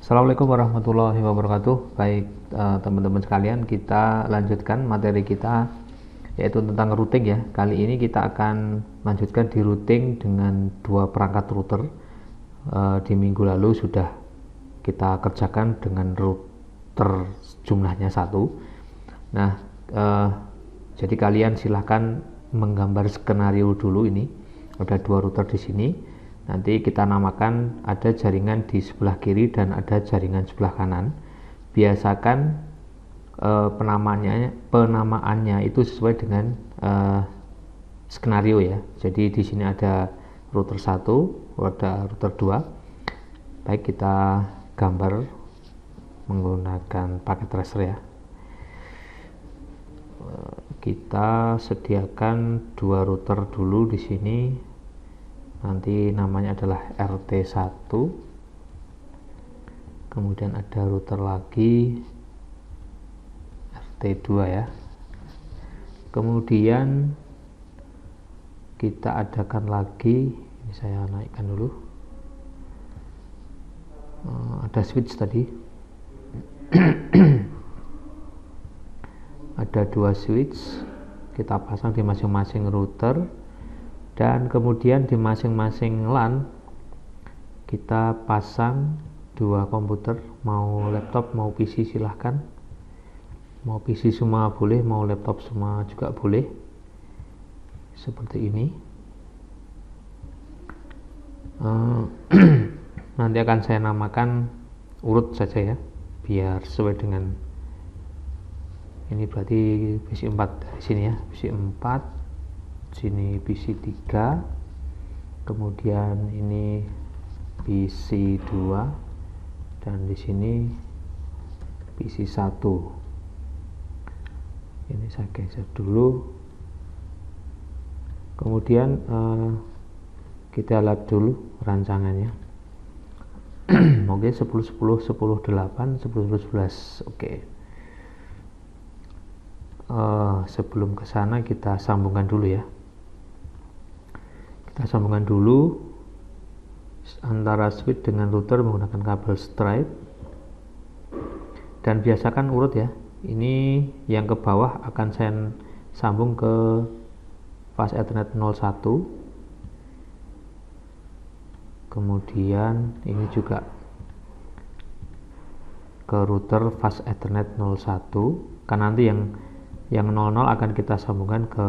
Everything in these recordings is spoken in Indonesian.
Assalamualaikum warahmatullahi wabarakatuh. Baik, teman-teman sekalian, kita lanjutkan materi kita yaitu tentang routing ya. Kali ini kita akan lanjutkan di routing dengan dua perangkat router. Di minggu lalu sudah kita kerjakan dengan router jumlahnya 1. Nah, jadi kalian silahkan menggambar skenario dulu ini. Ada dua router di sini. Nanti kita namakan ada jaringan di sebelah kiri dan ada jaringan sebelah kanan. Biasakan penamaannya itu sesuai dengan skenario ya. Jadi di sini ada router 1, ada router 2. Baik, kita gambar menggunakan paket tracer ya. Kita sediakan dua router dulu di sini. Nanti namanya adalah RT1, kemudian ada router lagi RT2 ya. Kemudian kita adakan lagi, ini saya naikkan dulu, ada switch tadi. Ada dua switch, kita pasang di masing-masing router. Dan kemudian di masing-masing LAN kita pasang dua komputer, mau laptop mau PC silahkan, mau PC semua boleh, mau laptop semua juga boleh, seperti ini. Nanti akan saya namakan urut saja ya, biar sesuai dengan ini. Berarti PC 4 dari sini ya, PC 4, sini PC 3, kemudian ini PC 2, dan di sini PC 1. Ini saya geser dulu. Kemudian kita lihat dulu rancangannya. Oke, 10 10 10 8 10 11. Oke. Sebelum ke sana kita sambungkan dulu ya. Kita sambungkan dulu antara switch dengan router menggunakan kabel stripe, dan biasakan urut ya. Ini yang ke bawah akan saya sambung ke fast ethernet 01, kemudian ini juga ke router fast ethernet 01, kan nanti yang 00 akan kita sambungkan ke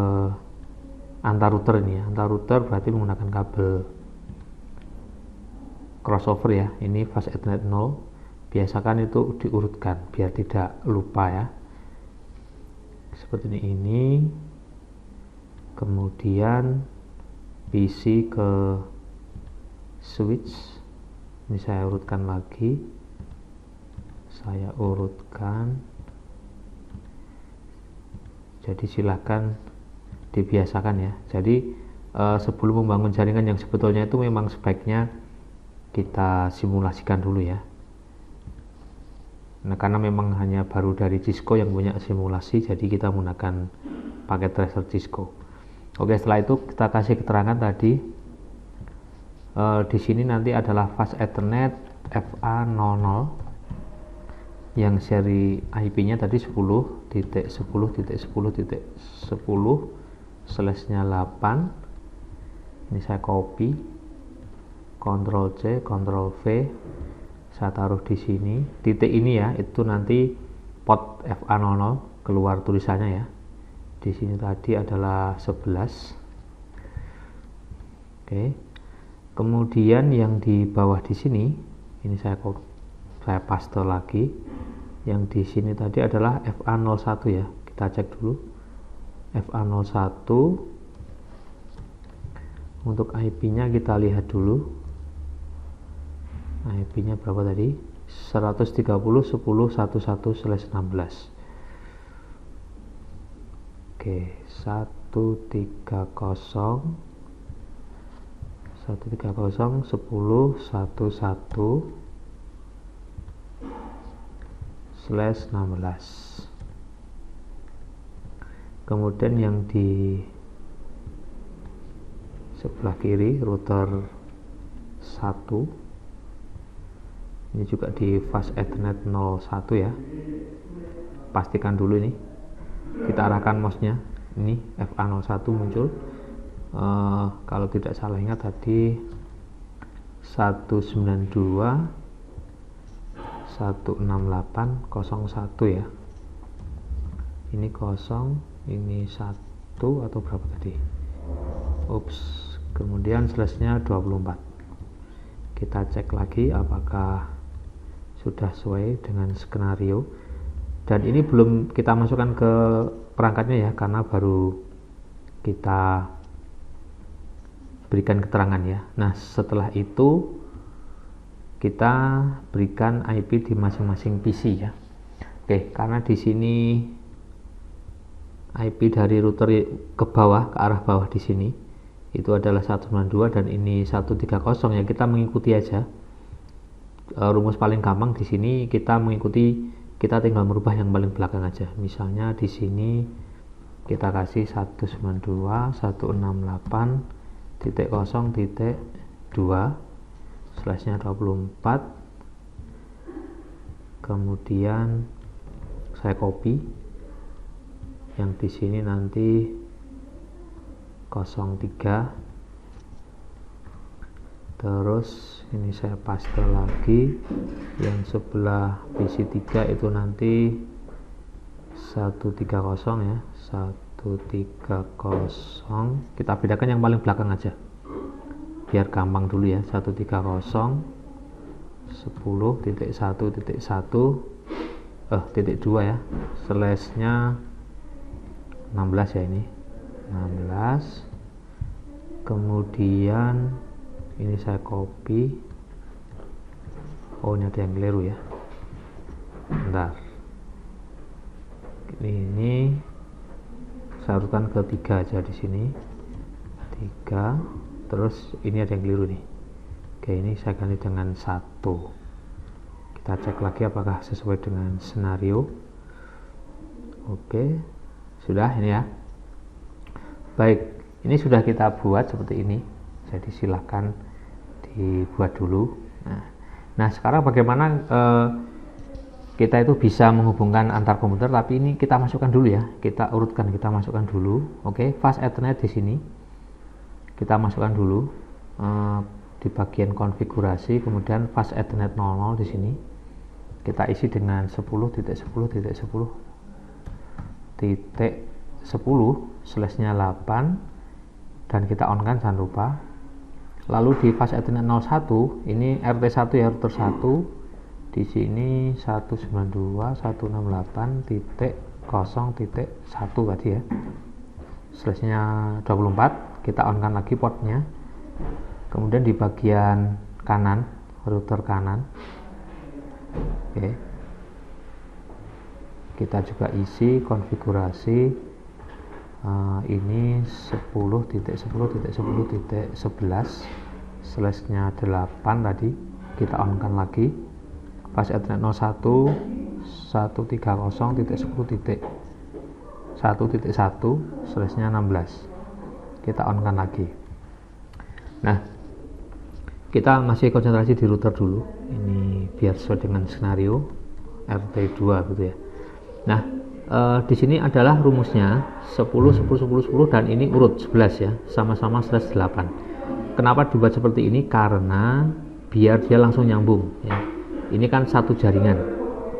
antar router ini ya. Antar router berarti menggunakan kabel crossover ya. Ini fast ethernet 0. Biasakan itu diurutkan biar tidak lupa ya. Seperti ini. Kemudian PC ke switch. Ini saya urutkan lagi. Saya urutkan. Jadi silakan dibiasakan ya. Jadi sebelum membangun jaringan yang sebetulnya itu memang sebaiknya kita simulasikan dulu ya. Nah, karena memang hanya baru dari Cisco yang punya simulasi, jadi kita menggunakan paket tracer Cisco. Oke, setelah itu kita kasih keterangan tadi. Di sini nanti adalah fast ethernet FA00 yang seri IP-nya tadi 10.10.10.10/nya 8. Ini saya copy, Ctrl C, Ctrl V, saya taruh di sini. Titik ini ya, itu nanti port FA00 keluar tulisannya ya. Di sini tadi adalah 11. Oke. Kemudian yang di bawah di sini, ini saya paste lagi. Yang di sini tadi adalah FA01 ya. Kita cek dulu. FA01. Untuk IP-nya kita lihat dulu. IP-nya berapa tadi? 130.10.11/16. Oke, 130.10.11/16. Kemudian yang di sebelah kiri router 1 Ini juga di fast Ethernet 01 ya. Pastikan dulu ini. Kita arahkan mouse-nya. Ini FA01 muncul. Kalau tidak salah ingat tadi 192.168.01 ya. Ini 0, ini 1 atau berapa tadi? Ups, kemudian slashnya 24. Kita cek lagi apakah sudah sesuai dengan skenario. Dan ini belum kita masukkan ke perangkatnya ya, karena baru kita berikan keterangan ya. Nah, setelah itu kita berikan IP di masing-masing PC ya. Oke, karena di sini IP dari router ke bawah, ke arah bawah di sini itu adalah 192 dan ini 130 ya, kita mengikuti aja. Rumus paling gampang di sini kita mengikuti, kita tinggal merubah yang paling belakang aja. Misalnya di sini kita kasih 192.168.0.2 slashnya 24, kemudian saya copy yang di sini nanti 03, terus ini saya paste lagi yang sebelah PC3 itu nanti 130 ya, 130. Kita bedakan yang paling belakang aja biar gampang dulu ya. 130 10.1.1 ya, slashnya 16 ya, ini 16. Kemudian ini saya copy. Oh, ini ada yang keliru ya, bentar. Ini saya urutkan ke 3 aja di sini, 3. Terus ini ada yang keliru nih. Oke, ini saya ganti dengan 1. Kita cek lagi apakah sesuai dengan skenario. Oke, sudah ini ya. Baik, ini sudah kita buat seperti ini. Jadi silahkan dibuat dulu. Nah sekarang bagaimana kita itu bisa menghubungkan antar komputer, tapi ini kita masukkan dulu ya. Kita urutkan, kita masukkan dulu. Oke, fast Ethernet di sini kita masukkan dulu di bagian konfigurasi, kemudian fast Ethernet 00 di sini kita isi dengan 10.10.10.10/8 dan kita on kan, jangan lupa. Lalu di fast Ethernet 01 ini RT1 ya, router 1 di sini 192.168.0.1 tadi ya, slashnya 24. Kita on kan lagi portnya. Kemudian di bagian kanan, router kanan, oke, kita juga isi konfigurasi ini 10.10.10.11 slashnya 8 tadi. Kita on kan lagi fast Ethernet 01 130.10.1.1 slashnya 16. Kita on kan lagi. Nah, kita masih konsentrasi di router dulu ini biar sesuai dengan skenario RT2 gitu ya. Nah, di sini adalah rumusnya 10 10 10 10 dan ini urut 11 ya, sama-sama slash 8. Kenapa dibuat seperti ini? Karena biar dia langsung nyambung ya. Ini kan satu jaringan.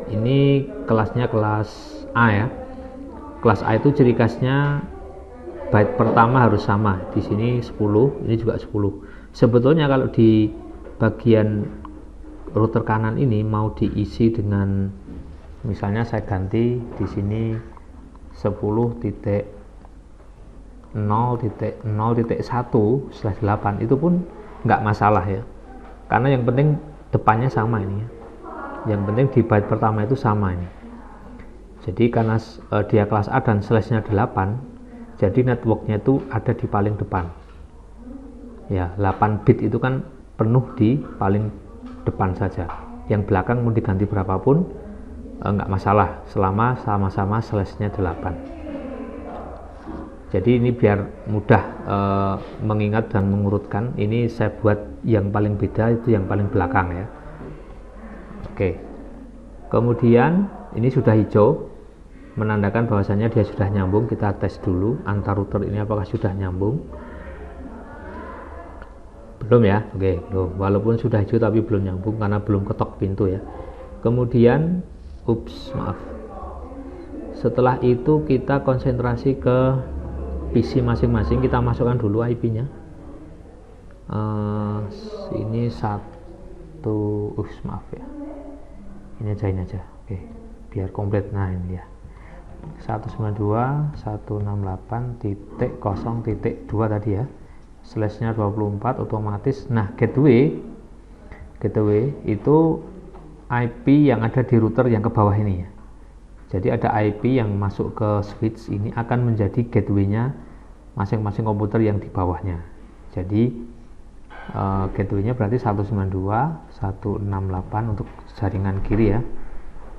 Ini kelasnya kelas A ya. Kelas A itu ciri khasnya byte pertama harus sama. Di sini 10, ini juga 10. Sebetulnya kalau di bagian router kanan ini mau diisi dengan, misalnya saya ganti di sini 10.0.0.1/8 itu pun nggak masalah ya, karena yang penting depannya sama ini ya. Yang penting di byte pertama itu sama ini. Jadi karena dia kelas A dan slashnya 8, jadi networknya itu ada di paling depan ya. 8 bit itu kan penuh di paling depan saja, yang belakang mau diganti berapapun nggak masalah selama sama-sama slashnya 8. Jadi ini biar mudah mengingat dan mengurutkan, ini saya buat yang paling beda itu yang paling belakang ya. Oke. Kemudian ini sudah hijau, menandakan bahwasannya dia sudah nyambung. Kita tes dulu antar router ini apakah sudah nyambung. Belum ya, oke, belum. Walaupun sudah hijau tapi belum nyambung karena belum ketok pintu ya. Kemudian, maaf. Setelah itu kita konsentrasi ke PC masing-masing. Kita masukkan dulu IP-nya. Ini satu, maaf ya. Ini aja, oke, biar komplit. Nah ini ya, 192.168.0.2 tadi ya, slashnya 24 otomatis. Nah gateway itu IP yang ada di router yang ke bawah ini ya. Jadi ada IP yang masuk ke switch ini akan menjadi gateway-nya masing-masing komputer yang di bawahnya. Jadi gateway-nya berarti 192.168 untuk jaringan kiri ya,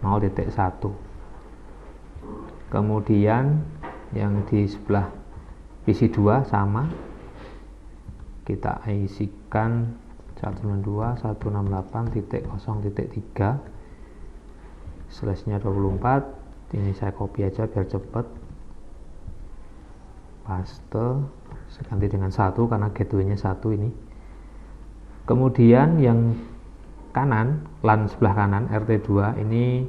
0.1. Kemudian yang di sebelah PC 2 sama, kita isikan 192.168.0.3 slashnya 24. Ini saya copy aja biar cepet, paste, ganti dengan 1 karena gateway-nya 1 ini. Kemudian yang kanan, LAN sebelah kanan RT2 ini,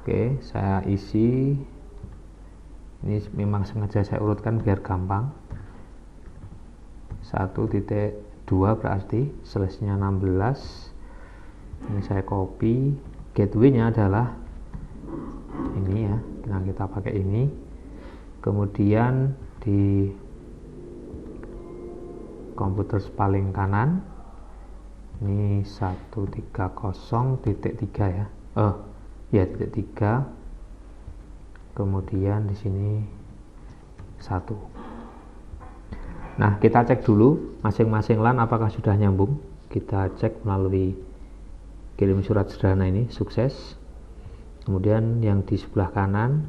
oke, saya isi. Ini memang sengaja saya urutkan biar gampang. 1.2 berarti slashnya 16. Ini saya copy. Gateway-nya adalah ini ya, nah kita pakai ini. Kemudian di komputer paling kanan ini 130.3 ya, ya titik 3. Kemudian di sini 1. Nah kita cek dulu masing-masing LAN apakah sudah nyambung. Kita cek melalui kirim surat sederhana ini, sukses. Kemudian yang di sebelah kanan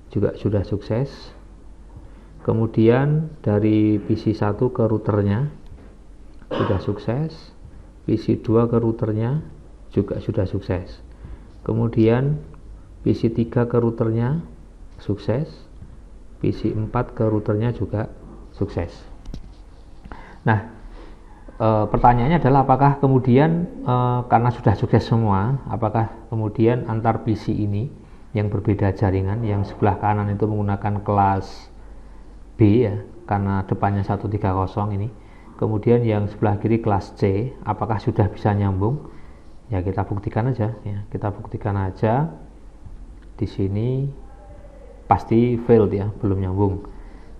juga sudah sukses. Kemudian dari PC 1 ke routernya sudah sukses. PC 2 ke routernya juga sudah sukses. Kemudian PC 3 ke routernya sukses. PC 4 ke routernya juga sukses. Nah, pertanyaannya adalah apakah kemudian karena sudah sukses semua, apakah kemudian antar PC ini yang berbeda jaringan, yang sebelah kanan itu menggunakan kelas B ya, karena depannya 130 ini, kemudian yang sebelah kiri kelas C, apakah sudah bisa nyambung? Ya kita buktikan aja ya, kita buktikan aja. Di sini pasti failed ya, belum nyambung.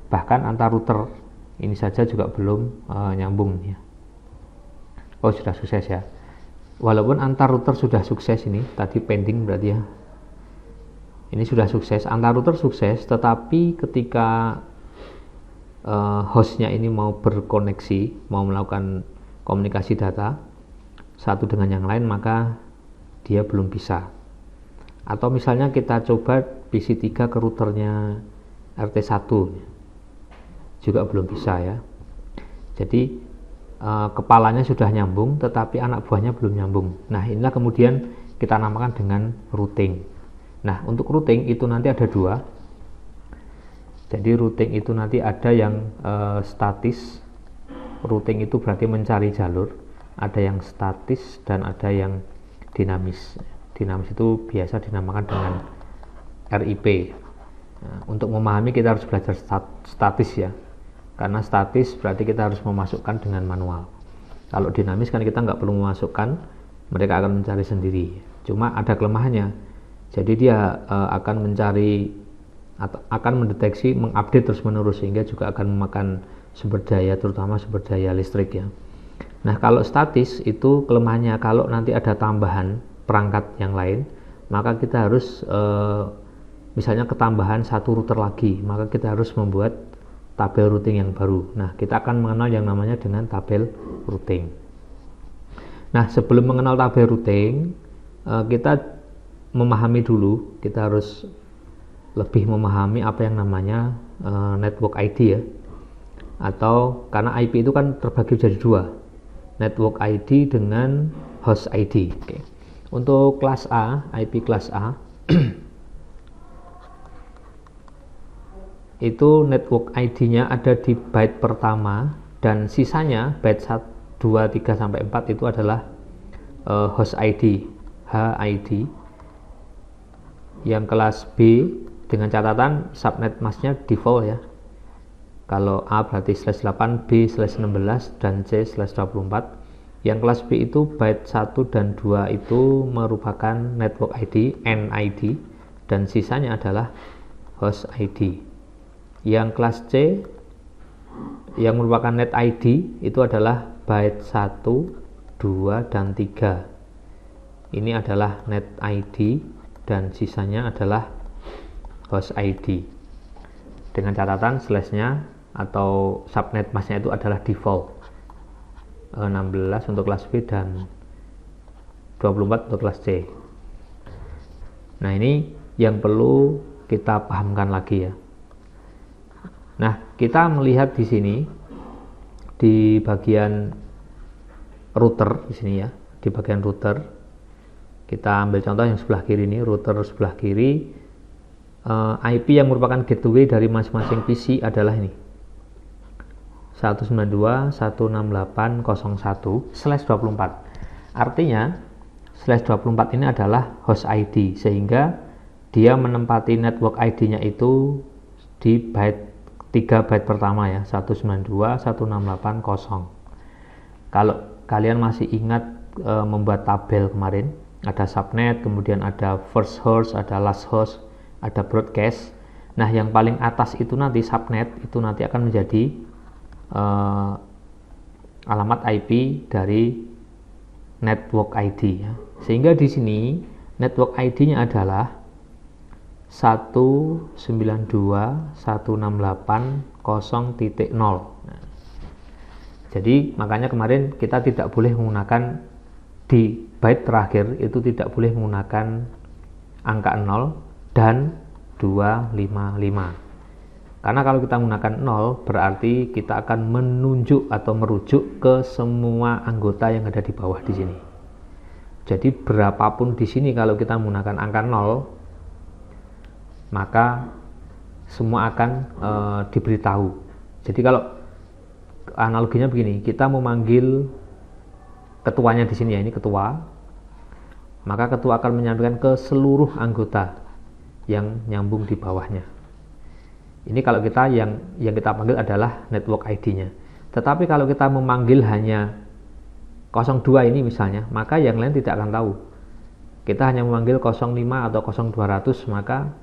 Bahkan antar router ini saja juga belum nyambung ya. Oh sudah sukses ya. Walaupun antar router sudah sukses, ini tadi pending berarti ya. Ini sudah sukses, antar router sukses, tetapi ketika hostnya ini mau berkoneksi, mau melakukan komunikasi data satu dengan yang lain, maka dia belum bisa. Atau misalnya kita coba PC 3 ke routernya RT1 juga belum bisa ya. Jadi kepalanya sudah nyambung tetapi anak buahnya belum nyambung. Nah inilah kemudian kita namakan dengan routing. Nah untuk routing itu nanti ada dua. Jadi routing itu nanti ada yang statis. Routing itu berarti mencari jalur. Ada yang statis dan ada yang dinamis. Dinamis itu biasa dinamakan dengan RIP. Nah, untuk memahami kita harus belajar statis ya. Karena statis berarti kita harus memasukkan dengan manual. Kalau dinamis kan kita nggak perlu memasukkan, mereka akan mencari sendiri. Cuma ada kelemahannya. Jadi dia akan mencari atau akan mendeteksi, mengupdate terus menerus, sehingga juga akan memakan sumber daya, terutama sumber daya listrik ya. Nah kalau statis itu kelemahannya, kalau nanti ada tambahan perangkat yang lain, maka kita harus misalnya ketambahan satu router lagi, maka kita harus membuat tabel routing yang baru. Nah kita akan mengenal yang namanya dengan tabel routing. Nah sebelum mengenal tabel routing, kita memahami dulu, kita harus lebih memahami apa yang namanya network ID ya, atau karena IP itu kan terbagi jadi dua, network ID dengan host ID. Oke. Untuk kelas A, IP kelas A itu network ID-nya ada di byte pertama dan sisanya byte 1, 2, 3 sampai 4 itu adalah host ID, HID. Yang kelas B dengan catatan subnet masknya default ya. Kalau A berarti /8, B /16 dan C /24. Yang kelas B itu byte 1 dan 2 itu merupakan network ID, NID, dan sisanya adalah host ID. Yang kelas C yang merupakan net ID itu adalah byte 1, 2, dan 3. Ini adalah net ID dan sisanya adalah host ID. Dengan catatan slashnya atau subnet masknya itu adalah default 16 untuk kelas B dan 24 untuk kelas C. Nah, ini yang perlu kita pahamkan lagi ya. Nah, kita melihat di sini di bagian router di sini ya, di bagian router kita ambil contoh yang sebelah kiri ini, router sebelah kiri, IP yang merupakan gateway dari masing-masing PC adalah ini 192.168.01/24. Artinya /24 ini adalah host ID, sehingga dia menempati network ID-nya itu di byte 3 byte pertama ya, 192.168.0. Kalau kalian masih ingat membuat tabel kemarin, ada subnet, kemudian ada first host, ada last host, ada broadcast. Nah, yang paling atas itu nanti subnet itu nanti akan menjadi alamat IP dari network ID ya. Sehingga di sini network ID-nya adalah 192.168.0.0. Nah, jadi makanya kemarin kita tidak boleh menggunakan di byte terakhir itu tidak boleh menggunakan angka 0 dan 255. Karena kalau kita menggunakan 0 berarti kita akan menunjuk atau merujuk ke semua anggota yang ada di bawah di sini. Jadi berapapun di sini kalau kita menggunakan angka 0 maka semua akan diberitahu. Jadi kalau analoginya begini, kita memanggil ketuanya di sini ya, ini ketua, maka ketua akan menyampaikan ke seluruh anggota yang nyambung di bawahnya. Ini kalau kita yang kita panggil adalah network ID-nya. Tetapi kalau kita memanggil hanya 02 ini misalnya, maka yang lain tidak akan tahu. Kita hanya memanggil 05 atau 0200, maka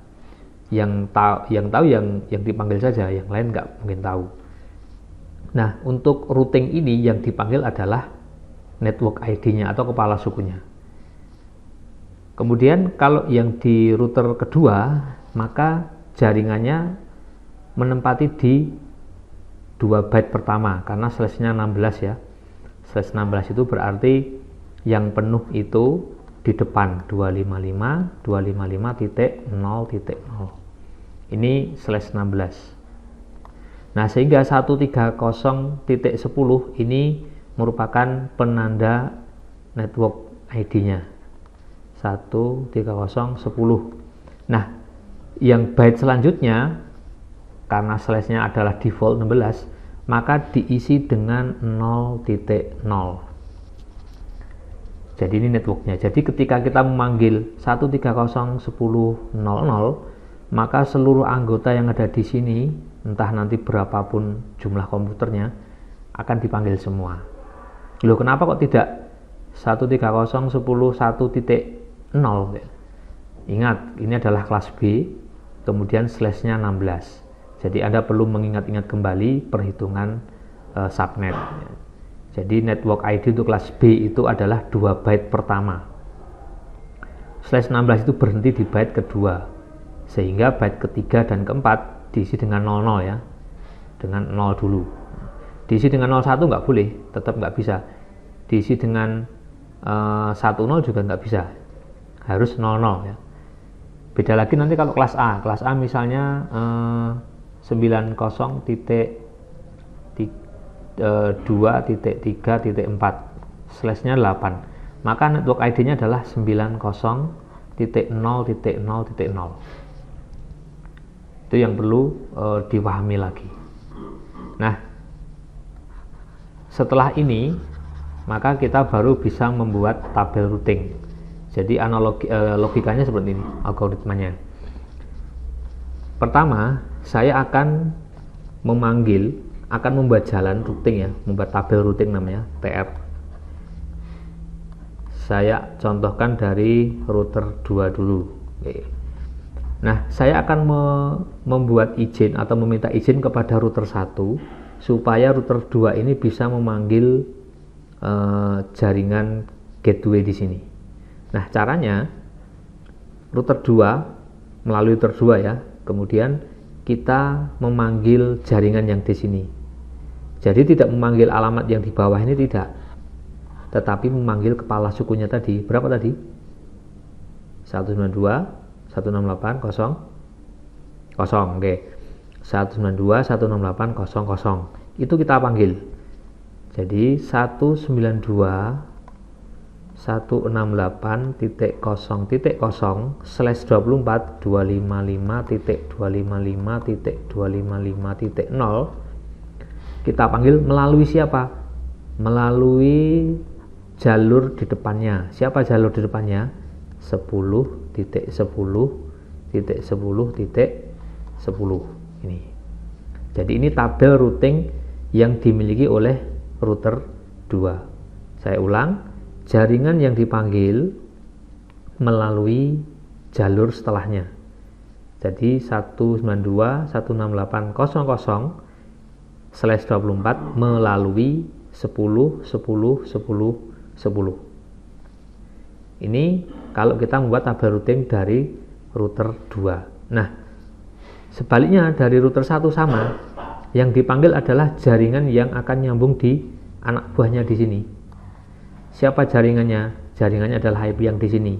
yang tahu yang dipanggil saja, yang lain nggak mungkin tahu. Nah, untuk routing ini yang dipanggil adalah network ID-nya atau kepala sukunya. Kemudian kalau yang di router kedua, maka jaringannya menempati di 2 byte pertama karena slash-nya 16 ya. Slash 16 itu berarti yang penuh itu di depan 255.255.0.0. Ini slash 16. Nah, sehingga 130.10 ini merupakan penanda network ID-nya 130.10. Nah, yang byte selanjutnya karena slash-nya adalah default 16, maka diisi dengan 0.0. Jadi ini networknya. Jadi ketika kita memanggil 130.10.00, maka seluruh anggota yang ada di sini, entah nanti berapapun jumlah komputernya, akan dipanggil semua. Loh, kenapa kok tidak 130.10.1.0? Ingat, ini adalah kelas B, kemudian slash-nya 16. Jadi Anda perlu mengingat-ingat kembali perhitungan subnet. Jadi network ID untuk kelas B itu adalah 2 byte pertama. Slash 16 itu berhenti di byte kedua, sehingga byte ketiga dan keempat diisi dengan 00 ya, dengan 0 dulu. Diisi dengan 01 nggak boleh, tetap nggak bisa. Diisi dengan 10 juga nggak bisa, harus 00 ya. Beda lagi nanti kalau kelas A misalnya 90.2.3.4 slash-nya 8, maka network ID-nya adalah 90.0.0.0. Itu yang perlu dipahami lagi. Nah, setelah ini maka kita baru bisa membuat tabel routing. Jadi logikanya seperti ini, algoritmanya. Pertama, saya akan membuat jalan routing ya, membuat tabel routing namanya TR. Saya contohkan dari router 2 dulu. Oke. Nah, saya akan membuat izin atau meminta izin kepada router 1 supaya router 2 ini bisa memanggil jaringan gateway di sini. Nah, caranya router 2 melalui router 2 ya. Kemudian kita memanggil jaringan yang di sini. Jadi tidak memanggil alamat yang di bawah ini, tidak. Tetapi memanggil kepala sukunya tadi. Berapa tadi? 192.168.0.0. Oke. 192.168.0.0. Itu kita panggil. Jadi 192.168.0.255.255.255.255.0 kita panggil melalui siapa? Melalui jalur di depannya. Siapa jalur di depannya? 10.10.10.10 ini. Jadi ini tabel routing yang dimiliki oleh router 2. Saya ulang, jaringan yang dipanggil melalui jalur setelahnya. Jadi 192.168.0.0/24 melalui 10.10.10.10. Ini kalau kita membuat tabel routing dari router 2. Nah, sebaliknya dari router 1 sama, yang dipanggil adalah jaringan yang akan nyambung di anak buahnya di sini. Siapa jaringannya? Jaringannya adalah IP yang di sini.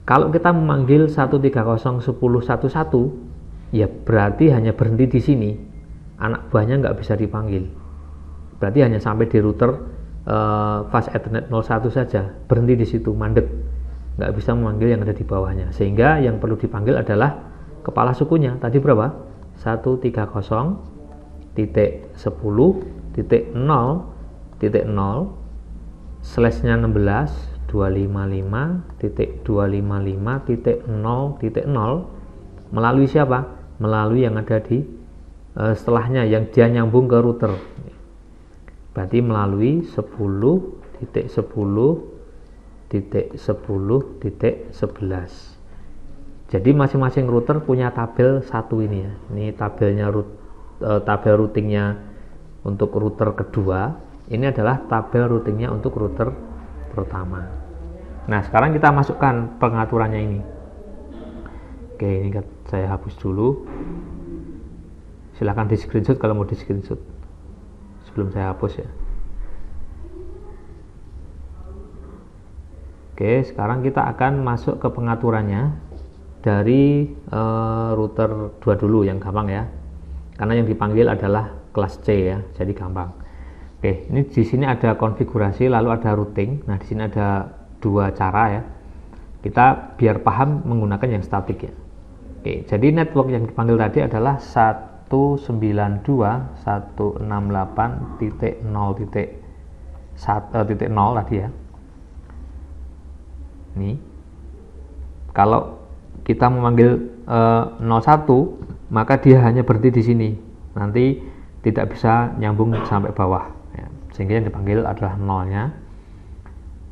Kalau kita memanggil 130.10.11, ya berarti hanya berhenti di sini. Anak buahnya nggak bisa dipanggil. Berarti hanya sampai di router fast Ethernet 01 saja, berhenti di situ, mandek, nggak bisa memanggil yang ada di bawahnya. Sehingga yang perlu dipanggil adalah kepala sukunya. Tadi berapa? 130.10.0.0/nya 16 255.255.0.0 melalui siapa? Melalui yang ada di setelahnya, yang dia nyambung ke router. Berarti melalui 10.10.10.11. Jadi masing-masing router punya tabel satu ini ya. Ini tabelnya tabel routingnya untuk router kedua. Ini adalah tabel routingnya untuk router pertama. Nah, sekarang kita masukkan pengaturannya ini. Oke, ini saya hapus dulu. Silahkan di screenshot kalau mau di screenshot sebelum saya hapus ya. Oke, sekarang kita akan masuk ke pengaturannya dari router 2 dulu yang gampang ya. Karena yang dipanggil adalah kelas C ya, jadi gampang. Oke, ini di sini ada konfigurasi lalu ada routing. Nah, di sini ada dua cara ya. Kita biar paham menggunakan yang statik ya. Oke, jadi network yang dipanggil tadi adalah 192.168.0.0 tadi ya. Ini kalau kita memanggil 01, maka dia hanya berhenti di sini. Nanti tidak bisa nyambung sampai bawah ya. Sehingga yang dipanggil adalah 0-nya.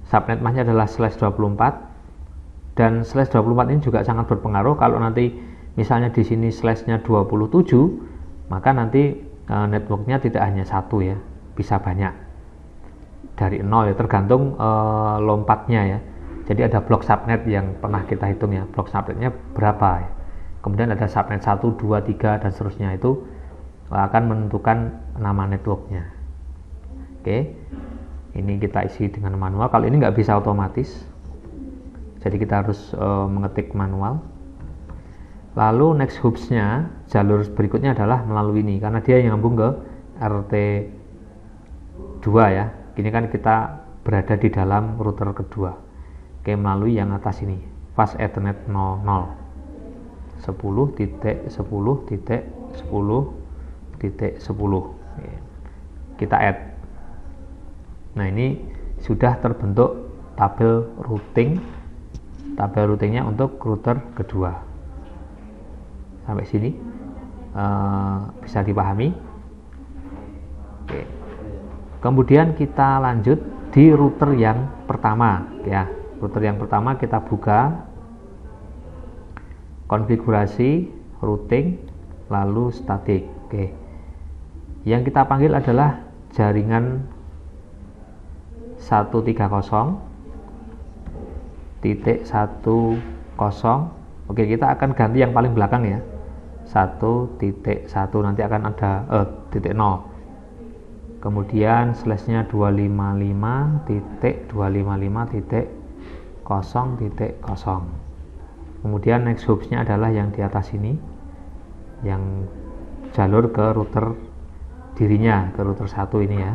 Subnet masknya adalah /24, dan /24 ini juga sangat berpengaruh. Kalau nanti misalnya di sini /nya 27, maka nanti networknya tidak hanya satu ya, bisa banyak dari 0 ya, tergantung lompatnya ya. Jadi ada blok subnet yang pernah kita hitung ya, blok subnetnya berapa ya. Kemudian ada subnet 1, 2, 3 dan seterusnya, itu akan menentukan nama networknya. Oke, ini kita isi dengan manual. Kalau ini nggak bisa otomatis, jadi kita harus mengetik manual. Lalu next hoops-nya, jalur berikutnya adalah melalui ini, karena dia yang nyambung ke RT2 ya. Ini kan kita berada di dalam router kedua. Oke, melalui yang atas ini, fast Ethernet 00 10.10.10.10. Kita add. Nah, ini sudah terbentuk tabel routingnya untuk router kedua. Sampai sini bisa dipahami. Oke. Kemudian kita lanjut di router yang pertama ya. Router yang pertama kita buka konfigurasi routing lalu static. Oke. Yang kita panggil adalah jaringan 130.10. Oke, kita akan ganti yang paling belakang ya. 1.1 nanti akan ada titik 0. Kemudian slashnya 255.255.0.0. Kemudian next hopsnya adalah yang di atas ini, yang jalur ke router dirinya, ke router 1 ini ya,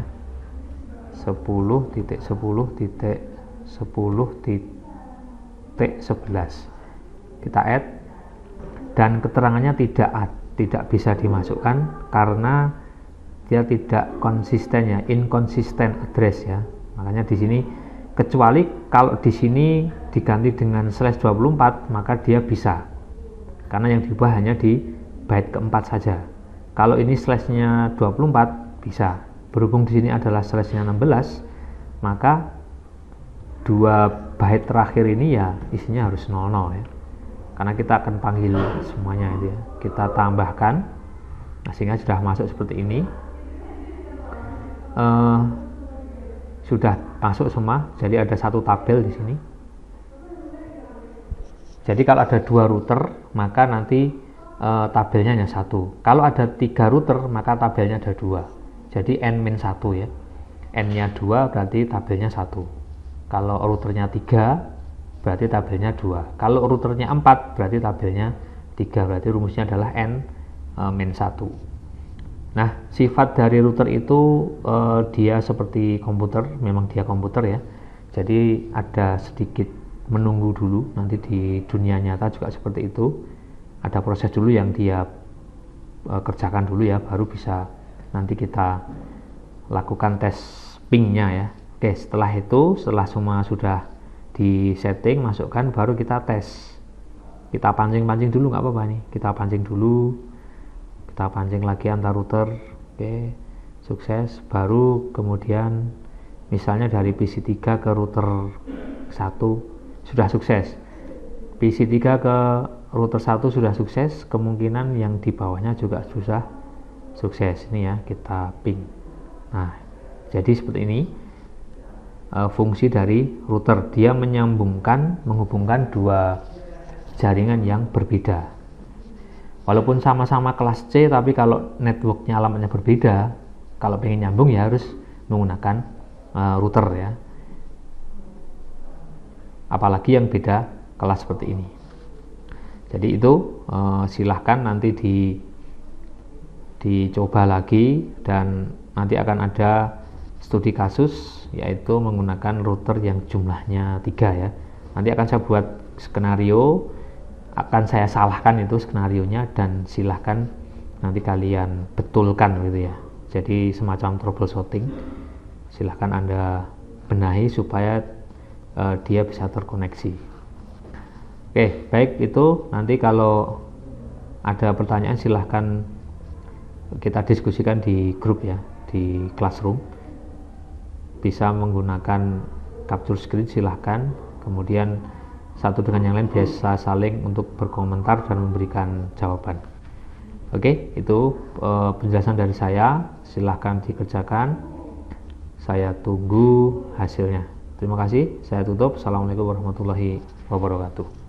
10.10.10.11. Kita add, dan keterangannya tidak bisa dimasukkan karena dia tidak konsisten ya, inconsistent address ya. Makanya di sini, kecuali kalau di sini diganti dengan /24 maka dia bisa, karena yang diubah hanya di byte keempat saja. Kalau ini slashnya 24 bisa. Berhubung di sini adalah slashnya 16, maka 2 byte terakhir ini ya isinya harus 00 ya. Karena kita akan panggil semuanya itu ya. Kita tambahkan, nah, sehingga sudah masuk seperti ini. Sudah masuk semua, jadi ada satu tabel di sini. Jadi kalau ada 2 router maka nanti tabelnya hanya 1. Kalau ada 3 router maka tabelnya ada 2. Jadi n-1 ya. N-nya 2 berarti tabelnya 1. Kalau routernya 3 berarti tabelnya 2. Kalau routernya 4 berarti tabelnya 3. Berarti rumusnya adalah n-1. Nah, sifat dari router itu dia seperti komputer, memang dia komputer ya. Jadi ada sedikit menunggu dulu, nanti di dunia nyata juga seperti itu. Ada proses dulu yang dia kerjakan dulu ya, baru bisa nanti kita lakukan tes pingnya ya. Oke, setelah itu, setelah semua sudah di setting, masukkan, baru kita tes. Kita pancing-pancing dulu, nggak apa-apa nih. Kita pancing dulu, kita pancing lagi antar router. Oke, sukses. Baru kemudian misalnya dari PC3 ke router 1 sudah sukses. PC3 ke router 1 sudah sukses, kemungkinan yang di bawahnya juga sudah sukses. Ini ya, kita ping. Nah, jadi seperti ini fungsi dari router. Dia menghubungkan 2 jaringan yang berbeda. Walaupun sama-sama kelas C, tapi kalau networknya alamatnya berbeda, kalau pengen nyambung ya harus menggunakan router ya. Apalagi yang beda kelas seperti ini. Jadi itu silahkan nanti dicoba lagi, dan nanti akan ada studi kasus, yaitu menggunakan router yang jumlahnya 3 ya. Nanti akan saya buat skenario, akan saya salahkan itu skenarionya, dan silahkan nanti kalian betulkan gitu ya. Jadi semacam troubleshooting, silahkan Anda benahi supaya dia bisa terkoneksi. Oke, baik, itu nanti kalau ada pertanyaan silahkan kita diskusikan di grup ya, di classroom. Bisa menggunakan capture screen silahkan, kemudian satu dengan yang lain biasa saling untuk berkomentar dan memberikan jawaban. Oke, itu penjelasan dari saya, silahkan dikerjakan, saya tunggu hasilnya. Terima kasih, saya tutup. Assalamualaikum warahmatullahi wabarakatuh.